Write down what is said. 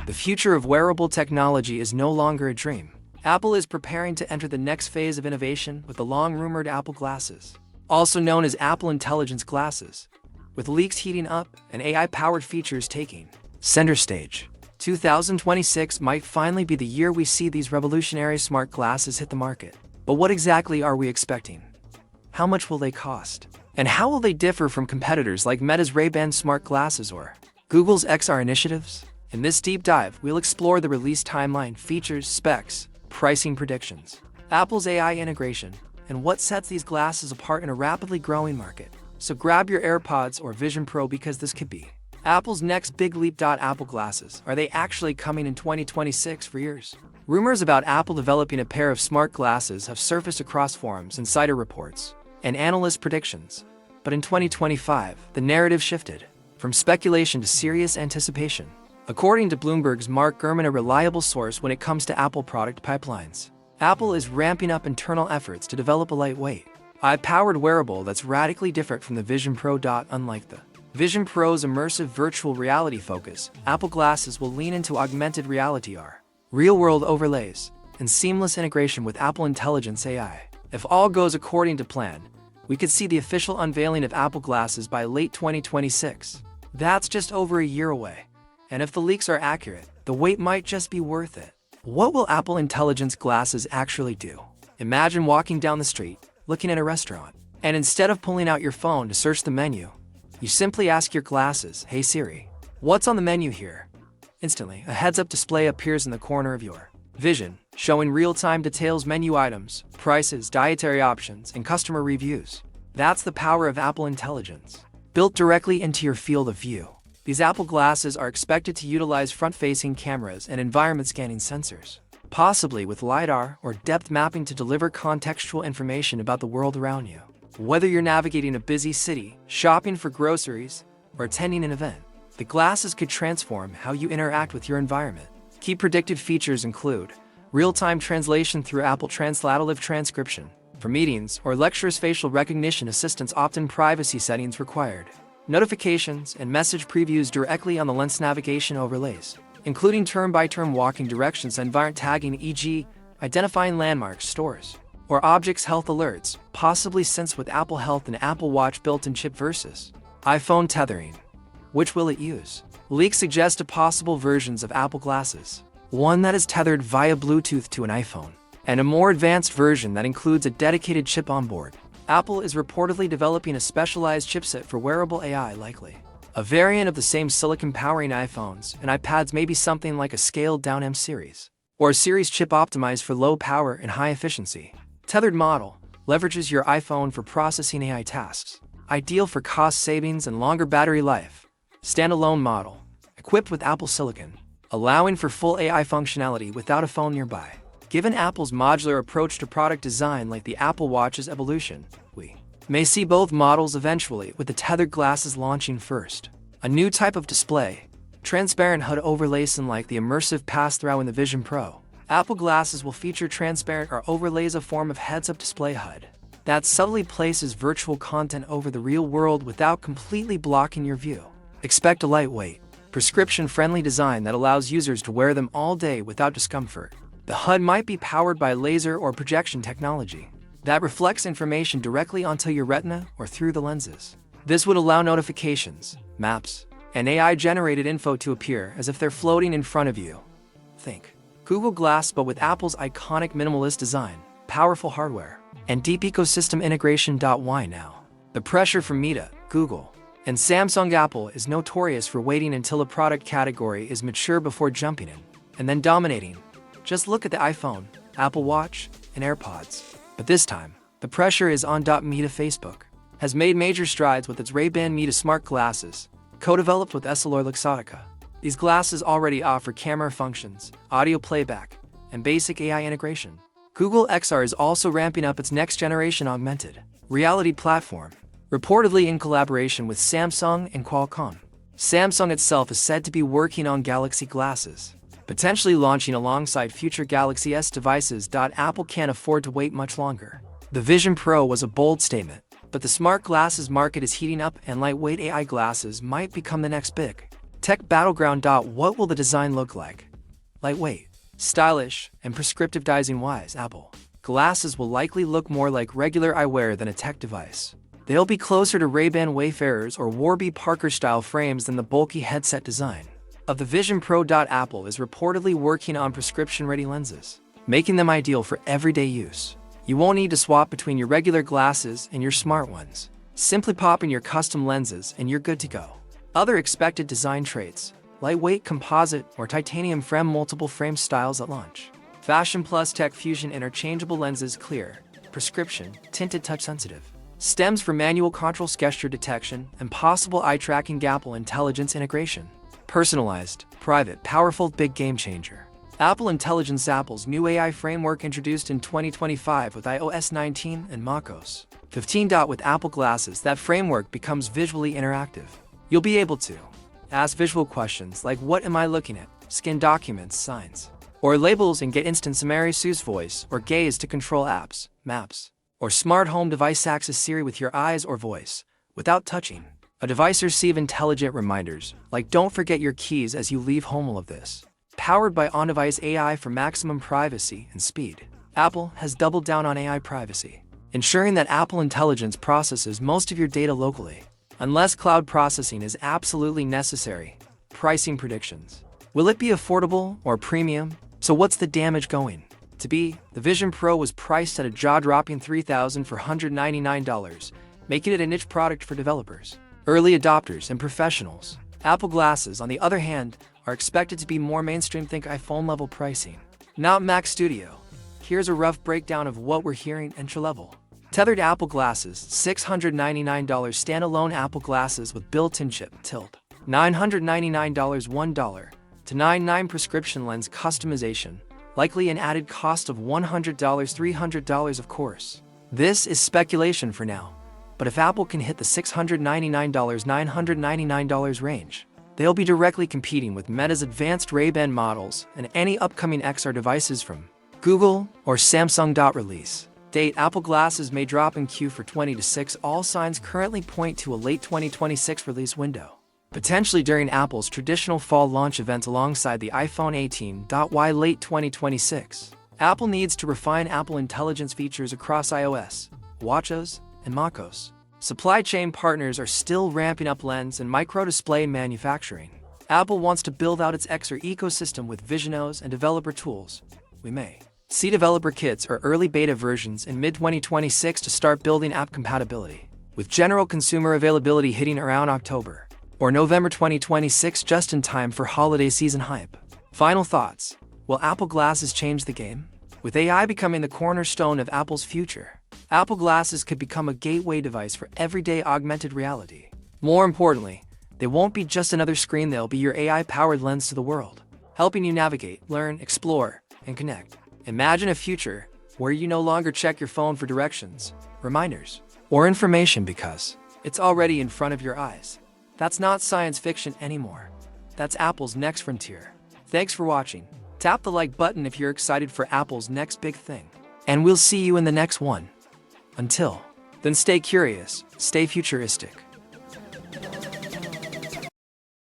The future of wearable technology is no longer a dream. Apple is preparing to enter the next phase of innovation with the long-rumored Apple glasses, also known as Apple Intelligence glasses, with leaks heating up and AI-powered features taking center stage. 2026 might finally be the year we see these revolutionary smart glasses hit the market. But what exactly are we expecting? How much will they cost? And how will they differ from competitors like Meta's Ray-Ban smart glasses or Google's XR initiatives? In this deep dive, we'll explore the release timeline, features, specs, pricing predictions, Apple's AI integration, and what sets these glasses apart in a rapidly growing market. So grab your AirPods or Vision Pro because this could be Apple's next big leap. Apple glasses. Are they actually coming in 2026? For years, rumors about Apple developing a pair of smart glasses have surfaced across forums, insider reports, and analyst predictions. But in 2025, the narrative shifted from speculation to serious anticipation. According to Bloomberg's Mark Gurman, a reliable source when it comes to Apple product pipelines, Apple is ramping up internal efforts to develop a lightweight, AI-powered wearable that's radically different from the Vision Pro. Unlike the Vision Pro's immersive virtual reality focus, Apple glasses will lean into augmented reality (AR), real-world overlays, and seamless integration with Apple Intelligence AI. If all goes according to plan, we could see the official unveiling of Apple glasses by late 2026. That's just over a year away. And if the leaks are accurate, the wait might just be worth it. What will Apple Intelligence glasses actually do? Imagine walking down the street, looking at a restaurant, and instead of pulling out your phone to search the menu, you simply ask your glasses, "Hey Siri, what's on the menu here?" Instantly, a heads-up display appears in the corner of your vision, showing real-time details, menu items, prices, dietary options, and customer reviews. That's the power of Apple Intelligence, built directly into your field of view. These Apple glasses are expected to utilize front-facing cameras and environment-scanning sensors, possibly with LiDAR or depth mapping to deliver contextual information about the world around you. Whether you're navigating a busy city, shopping for groceries, or attending an event, the glasses could transform how you interact with your environment. Key predicted features include real-time translation through Apple Translative transcription for meetings or lectures, facial recognition assistance, opt-in privacy settings required, notifications and message previews directly on the lens, navigation overlays, including turn-by-turn walking directions, environment tagging, e.g., identifying landmarks, stores, or objects, health alerts, possibly synced with Apple Health and Apple Watch built-in chip versus iPhone tethering. Which will it use? Leaks suggest a possible versions of Apple glasses, one that is tethered via Bluetooth to an iPhone, and a more advanced version that includes a dedicated chip on board. Apple is reportedly developing a specialized chipset for wearable AI, likely a variant of the same silicon powering iPhones and iPads, maybe something like a scaled-down M series, or a series chip optimized for low power and high efficiency. Tethered model leverages your iPhone for processing AI tasks, ideal for cost savings and longer battery life. Standalone model, equipped with Apple Silicon, allowing for full AI functionality without a phone nearby. Given Apple's modular approach to product design, like the Apple Watch's evolution, we may see both models eventually, with the tethered glasses launching first. A new type of display, transparent HUD overlays, unlike the immersive pass-through in the Vision Pro. Apple glasses will feature transparent or overlays, a form of heads-up display HUD that subtly places virtual content over the real world without completely blocking your view. Expect a lightweight, prescription-friendly design that allows users to wear them all day without discomfort. The HUD might be powered by laser or projection technology that reflects information directly onto your retina or through the lenses. This would allow notifications, maps, and AI-generated info to appear as if they're floating in front of you. Think Google Glass, but with Apple's iconic minimalist design, powerful hardware, and deep ecosystem integration. Why now? The pressure from Meta, Google, and Samsung. Apple is notorious for waiting until a product category is mature before jumping in and then dominating. Just look at the iPhone, Apple Watch, and AirPods. But this time, the pressure is on. Meta, Facebook, has made major strides with its Ray-Ban Meta smart glasses, co-developed with EssilorLuxottica. These glasses already offer camera functions, audio playback, and basic AI integration. Google XR is also ramping up its next-generation augmented reality platform, reportedly in collaboration with Samsung and Qualcomm. Samsung itself is said to be working on Galaxy glasses, potentially launching alongside future Galaxy S devices. Apple can't afford to wait much longer. The Vision Pro was a bold statement, but the smart glasses market is heating up, and lightweight AI glasses might become the next big Tech Battleground. What will the design look like? Lightweight, stylish, and prescriptive design-wise, Apple glasses will likely look more like regular eyewear than a tech device. They'll be closer to Ray-Ban Wayfarers or Warby Parker-style frames than the bulky headset design of the Vision Pro. Apple is reportedly working on prescription-ready lenses, making them ideal for everyday use. You won't need to swap between your regular glasses and your smart ones. Simply pop in your custom lenses and you're good to go. Other expected design traits: lightweight composite or titanium frame, multiple frame styles at launch. Fashion plus tech fusion, interchangeable lenses, clear, prescription, tinted, touch sensitive. Stems for manual control, gesture detection, and possible eye tracking. Apple Intelligence integration. Personalized, private, powerful, big game changer. Apple Intelligence, Apple's new AI framework introduced in 2025 with iOS 19 and macOS 15. With Apple Glasses, that framework becomes visually interactive. You'll be able to ask visual questions like "What am I looking at?", scan documents, signs, or labels, and get instant summary. Use voice or gaze to control apps, maps, or smart home device. Access Siri with your eyes or voice without touching a device. Receive intelligent reminders like "Don't forget your keys" as you leave home. All of this powered by on-device AI for maximum privacy and speed. Apple has doubled down on AI privacy, ensuring that Apple Intelligence processes most of your data locally, unless cloud processing is absolutely necessary. Pricing predictions. Will it be affordable or premium? So what's the damage going to be? The Vision Pro was priced at a jaw-dropping $3,499, making it a niche product for developers, early adopters, and professionals. Apple Glasses, on the other hand, are expected to be more mainstream. Think iPhone-level pricing, not Mac Studio. Here's a rough breakdown of what we're hearing. Entry-level. Tethered Apple Glasses, $699. Standalone Apple Glasses with built-in chip, tilt, $999, $1 to $99. Prescription lens customization, likely an added cost of $100, $300 of course. This is speculation for now, but if Apple can hit the $699, $999 range, they'll be directly competing with Meta's advanced Ray-Ban models and any upcoming XR devices from Google or Samsung. Release date: Apple Glasses may drop in Q4 2026. All signs currently point to a late 2026 release window, potentially during Apple's traditional fall launch event alongside the iPhone 18. Why late 2026? Apple needs to refine Apple Intelligence features across iOS, watchOS, and macOS. Supply chain partners are still ramping up lens and microdisplay manufacturing. Apple wants to build out its XR ecosystem with VisionOS and developer tools. We may see developer kits or early beta versions in mid-2026 to start building app compatibility, with general consumer availability hitting around October or November 2026, just in time for holiday season hype. Final thoughts. Will Apple Glasses change the game? With AI becoming the cornerstone of Apple's future, Apple Glasses could become a gateway device for everyday augmented reality. More importantly, they won't be just another screen, they'll be your AI-powered lens to the world, helping you navigate, learn, explore, and connect. Imagine a future where you no longer check your phone for directions, reminders, or information because it's already in front of your eyes. That's not science fiction anymore. That's Apple's next frontier. Thanks for watching. Tap the like button if you're excited for Apple's next big thing. And we'll see you in the next one. Until then, stay curious, stay futuristic.